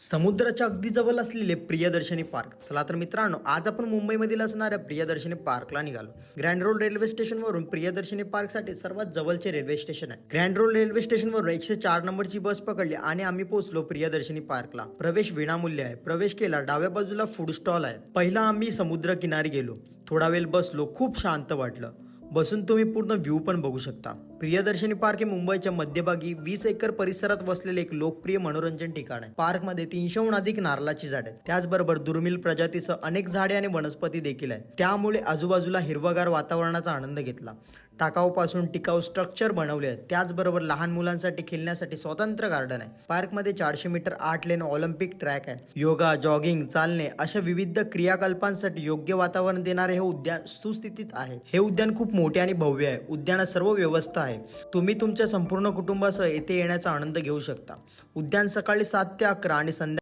समुद्राच्या अगदी जवळ असलेले प्रियदर्शनी पार्क. चला तर मित्रांनो, आज आपण मुंबईमधील असणाऱ्या प्रियदर्शनी पार्कला निघालो. ग्रँड रोड रेल्वे स्टेशनवरून प्रियदर्शनी पार्कसाठी सर्वात जवळचे रेल्वे स्टेशन आहे. ग्रँड रोड रेल्वे स्टेशनवरून 104 नंबरची बस पकडली आणि आम्ही पोहोचलो प्रियदर्शनी पार्कला. प्रवेश विनामूल्य आहे. प्रवेश केला, डाव्या बाजूला फूड स्टॉल आहे. पहिला आम्ही समुद्र किनारी गेलो. थोडा वेळ बसलो, खूप शांत वाटलं. बसून तुम्ही पूर्ण व्ह्यू पण बघू शकता. प्रियदर्शनी पार्क हे मुंबईच्या मध्यभागी 20 एकर परिसरात वसलेले एक लोकप्रिय मनोरंजन ठिकाण आहे. पार्कमध्ये 300हून अधिक नारळाची झाडे, त्याचबरोबर दुर्मिळ प्रजातीचं अनेक झाडे आणि वनस्पती देखील आहेत. त्यामुळे आजूबाजूला हिरवागार वातावरणाचा आनंद घेतला. टाकाऊपासून टिकाऊ स्ट्रक्चर बनवले आहेत. त्याचबरोबर लहान मुलांसाठी खेळण्यासाठी स्वतंत्र गार्डन आहे. पार्कमध्ये 400 मीटर 8 लेन ऑलिम्पिक ट्रॅक आहे. योगा, जॉगिंग, चालणे अशा विविध क्रियाकल्पांसाठी योग्य वातावरण देणारे हे उद्यान सुस्थितीत आहे. हे उद्यान खूप मोठे आणि भव्य आहे. उद्यानात सर्व व्यवस्था आहे. तुम्ही तुमच्या संपूर्ण कुटुंबासह येथे येण्याचा आनंद घेऊ शकता. उद्यान सकाळी 7 ते 11 आणि संध्याकाळी